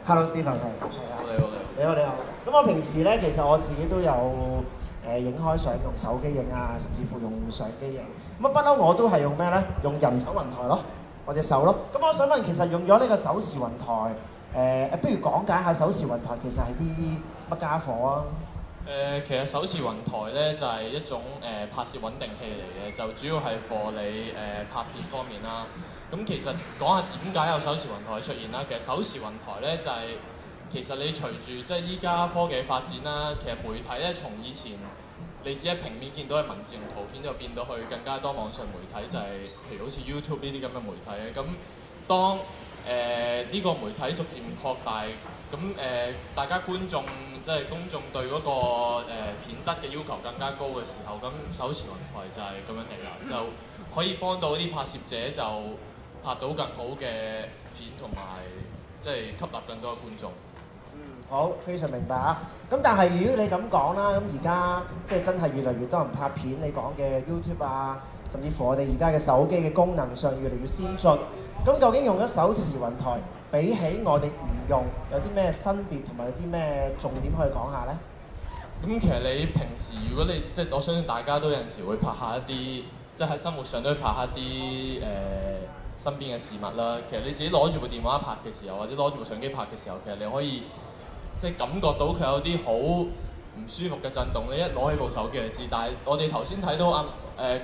Hello Stephen，係。你好你好。咁我平時咧，其實我自己都有影開相，用手機影啊，甚至乎用相機影。咁啊不嬲我都係用咩咧？用人手雲台咯，我隻手咯。咁我想問，其實用咗呢個手持雲台，不如講解下手持雲台其實係啲乜傢伙啊？其實手持雲台咧就係一種拍攝穩定器嚟嘅，就主要係 for 你拍片方面啦。咁其實講下點解有手持雲台出現啦。其實手持雲台咧就係、其實你隨住即係依家科技發展啦，其實媒體咧從以前你只係平面見到嘅文字同圖片，就變到去更加多網上媒體，就係、譬如好似 YouTube 呢啲咁嘅媒體咧。咁當呢個媒體逐漸擴大，咁大家觀眾即係公眾對嗰個片質嘅要求更加高嘅時候，咁手持雲台就係咁樣嚟啦，就可以幫到啲拍攝者就拍到更好嘅片，同埋即係吸納更多嘅觀眾。好，非常明白啊！咁但係如果你咁講啦，咁而家即係真係越嚟越多人拍片，你講嘅 YouTube 啊，甚至乎我哋而家嘅手機嘅功能上越嚟越先進。咁究竟用咗手持雲台，比起我哋唔用，有啲咩分別同埋有啲咩重點可以講下呢？咁其實你平時如果你即係我相信大家都有陣時會拍下一啲，即係喺生活上都會拍下一啲身邊嘅事物啦。其實你自己攞住部電話拍嘅時候，或者攞住部相機拍嘅時候，其實你可以即係感覺到佢有啲好唔舒服嘅震動。你一攞起部手機就知。但係我哋頭先睇到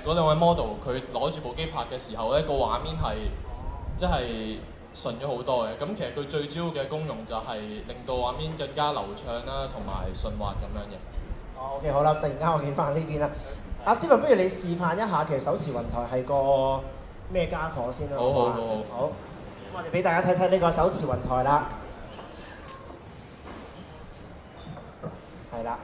嗰兩位 model 佢攞住部機拍嘅時候咧，個畫面係即係順咗好多嘅。咁其實佢最主要嘅功用就係令到畫面更加流暢啦，同埋順滑咁樣嘅。OK 好啦，突然間我見翻呢邊啦。阿 Stephen，不如你示範一下，其實手持雲台係個咩傢伙先啦？好。咁我哋俾大家睇睇呢個手持雲台啦。係啦。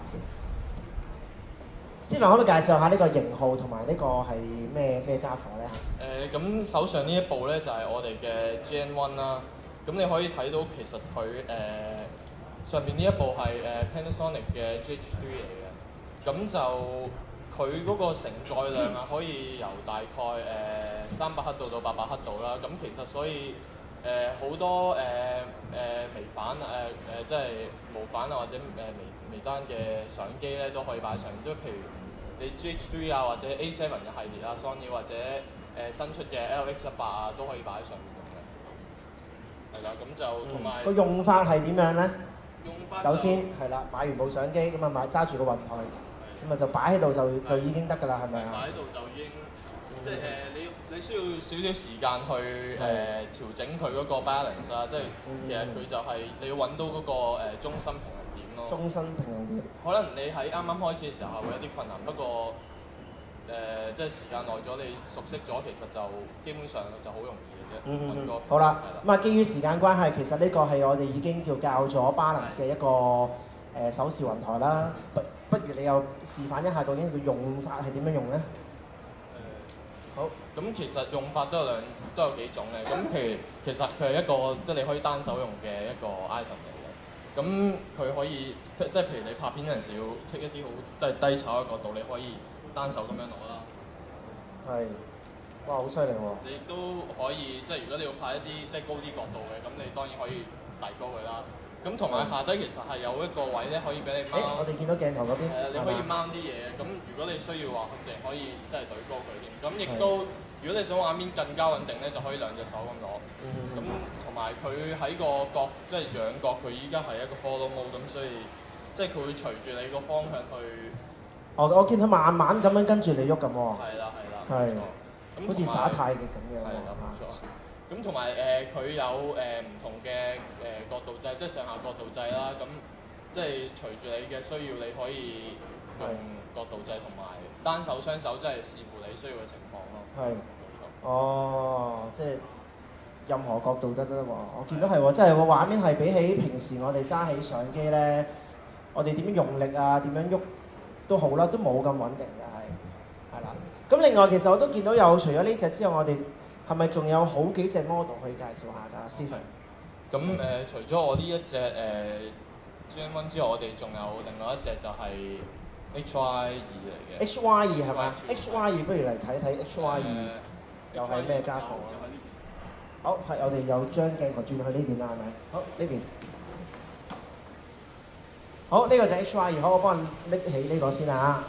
Stephen可唔可以介紹下呢個型號同埋呢個係咩傢伙咧？咁手上呢一部咧就係我哋嘅 GN1 啦。咁你可以睇到其實佢上面呢一部係Panasonic 嘅 GH3 嚟嘅。咁就佢嗰個承載量啊，可以由大概300克度到800克度啦。咁其實所以好多微反即係無反啊，或者微單嘅相機咧都可以擺上，即係譬如你 GH3 啊，或者 A7 嘅系列啊 Sony 或者新出嘅 LX18啊都可以擺喺上面用嘅。係啦，咁就同埋個用法係點樣咧？用法首先係啦，買完部相機咁啊揸住個雲台，咁啊就擺喺度就已經得㗎啦，係咪啊？擺喺度就已經即係你需要少少時間去調整佢嗰個 balance 啦，即係其實佢就係你要揾到嗰個中心平衡點咯。中心平衡點。可能你喺啱啱開始嘅時候係會有啲困難，不過即係時間耐咗，你熟悉咗，其實就基本上就好容易嘅啫。好啦，咁啊基於時間關係，其實呢個係我哋已經叫教咗 balance 嘅一個手持雲台啦。不如你又示範一下究竟佢用法係點樣用咧？好。咁其實用法都有幾種嘅。咁譬如其實佢係一個即係你可以單手用嘅一個 item 嚟嘅。咁佢可以即係譬如你拍片嗰陣時要 take 一啲好低炒嘅角度，你可以單手咁樣攞啦。係。哇！好犀利喎！你亦都可以即係如果你要拍一啲即係高啲角度嘅，咁你當然可以遞高佢啦。咁同埋下低其實係有一個位咧，可以俾你 mount。我哋見到鏡頭嗰邊。你可以 mount 啲嘢。咁如果你需要話，淨可以即係懟高佢添。咁亦都如果你想畫面更加穩定咧，就可以兩隻手咁攞。咁同埋佢喺個角即係仰角，佢依家係一個 follow mode，咁所以即係佢會隨住你個方向去。我見佢慢慢咁樣跟住你喐咁喎。係啦。係。好似耍太極咁樣。係啦，冇錯。咁同埋佢有唔同嘅角度掣，即係上下角度掣啦。咁即係隨住你嘅需要，你可以用角度掣同埋單手、雙手，即係視乎你需要嘅情況咯。係。冇錯。哦，即係任何角度得喎。我見到係喎，即係個畫面係比起平時我哋揸起相機咧，我哋點樣用力啊，點樣喐都好啦，都冇咁穩定嘅係啦。咁另外其實我都見到有除咗呢隻之外，我哋係咪仲有好幾隻 model 可以介紹下㗎 ，Stephen？咁除咗我呢一隻GN1之外，我哋仲有另外一隻就係 HY2嚟嘅。HY2係咪？HY2不如嚟睇睇 HY2 又係咩傢伙？好，係我哋有將鏡頭轉去呢邊啦，係咪？好，呢邊。好，呢個就係 HY2，好，我幫你拎起呢個先啊。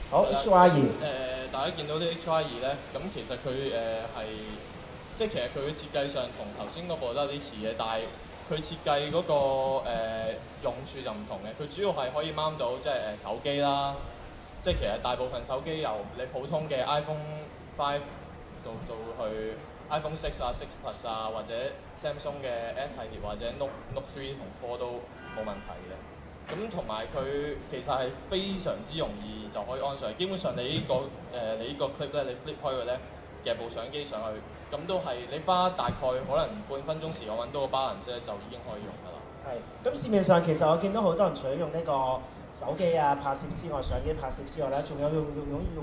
好 ，HY2。大家見到啲 HY2咧，咁其實佢係即係其實佢嘅設計上同頭先嗰部都有啲似嘅，但係佢設計嗰個用處就唔同嘅。佢主要係可以掹到即係手機啦，即係其實大部分手機由你普通嘅 iPhone 5到去 iPhone 6啊、6 Plus 啊，或者 Samsung 嘅 S 系列或者 Note 3同4都冇問題嘅。咁同埋佢其實係非常之容易就可以安上，基本上你呢個 clip 咧，你 flip 開佢咧，夾部相機上去，咁都係你花大概可能半分鐘時間揾到個 balance 咧，就已經可以用㗎啦。係，咁市面上其實我見到好多人除咗用呢個手機啊拍攝之外，相機拍攝之外咧，仲有用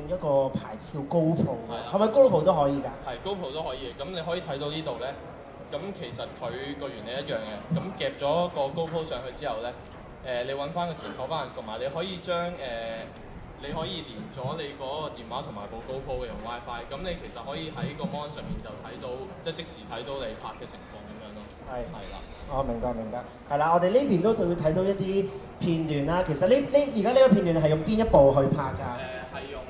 一個牌子叫 GoPro 嘅，係咪 GoPro 都可以㗎？係 GoPro 都可以嘅，咁你可以睇到呢度咧，咁其實佢個原理一樣嘅，咁夾咗個 GoPro 上去之後咧。你揾翻個前後 balance，同埋你可以將你可以連咗你嗰個電話同埋部 GoPro 嘅用 WiFi，咁你其實可以喺個 mon 上面就睇到，即時睇到你拍嘅情況咁樣咯。係啦。哦，明白。係啦，我哋呢邊都會睇到一啲片段啦。其實而家呢個片段係用邊一部去拍㗎？係用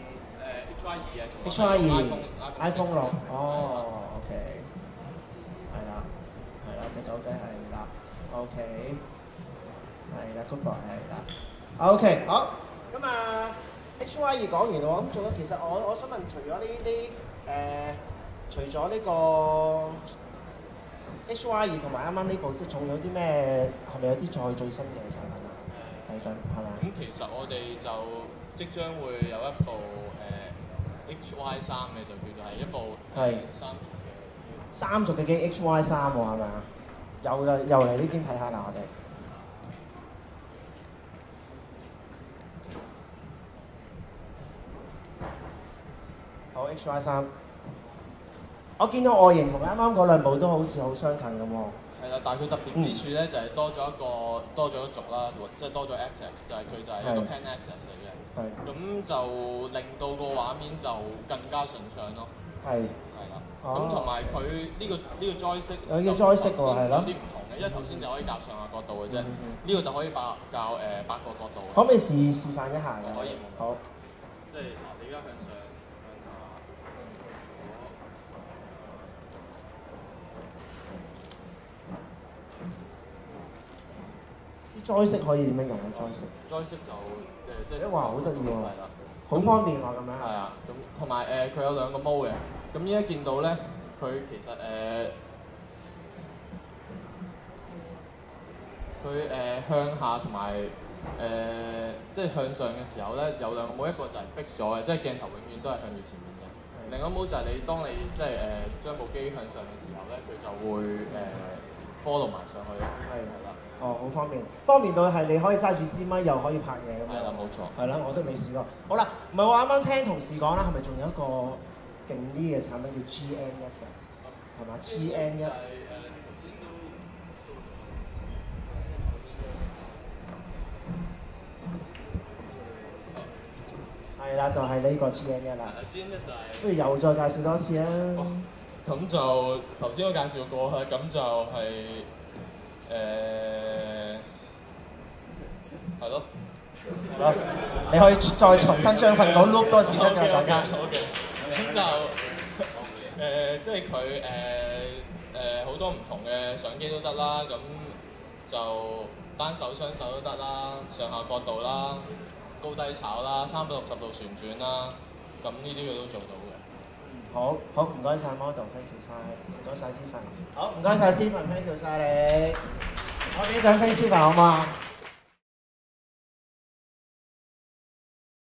HY2嘅。HY2。iPhone 6。哦 ，OK。係啦，隻狗仔係啦 ，OK。係啦 ，Good boy 係啦。OK， 好，咁啊 HY2講完喎，咁仲有其實我想問，除咗呢個 HY2同埋啱啱呢部，即係仲有啲咩？係咪有啲再最新嘅產品啊？睇緊係咪？咁其實我哋就即將會有一部HY3嘅，就叫做係一部三軸嘅機 HY3喎，係咪啊？又嚟呢邊睇下啦，我哋。好 HY3，我見到外形同啱啱嗰兩部都好似好相近咁喎。係啦，但係佢特別之處咧就係多咗一族啦，即係多咗 access，就係佢就係一個 pan access 嚟嘅。係。咁就令到個畫面就更加順暢咯。係啦。咁同埋佢呢個 joystick 有叫 joystick 喎，係咯。有啲唔同嘅，因為頭先就可以校上下角度嘅啫，呢個就可以校8個角度。可唔可以示範一下㗎？可以。好。即係嗱，你而家向上。joystick 可以點樣用啊 ？joystick 就即係哇，好得意喎！係啦，好方便喎咁樣。係啊，咁同埋佢有兩個 mode 嘅。咁依家見到咧，佢其實佢向下同埋即係向上嘅時候咧，有兩個 mode，一個就係 fix 咗嘅，即係鏡頭永遠都係向住前面嘅。另一個 mode 就係當你即係將部機向上嘅時候咧，佢就會follow 埋上去。係啦。哦，好方便，方便到係你可以揸住支咪又可以拍嘢咁樣。係啦，冇錯。係啦，我都未試過。好啦，唔係我啱啱聽同事講啦，係咪仲有一個勁啲嘅產品叫 GN1嘅？係嘛 ？GN1。係啦，就係呢個 GN1啦。GN1就係。不如又再介紹多次啊！咁就頭先我介紹過啦，咁就係。係咯，你可以再重新將份稿 loop 多次得㗎，大家。好嘅。咁就即係佢好多唔同嘅相機都得啦，咁就單手雙手都得啦，上下角度啦，高低炒啦，360度旋轉啦，咁呢啲佢都做到嘅。好，唔該晒 model，thank you 晒，唔該晒 Stephen。好，唔該晒 Stephen，thank you 晒你。我俾啲掌聲 Stephen 好嘛？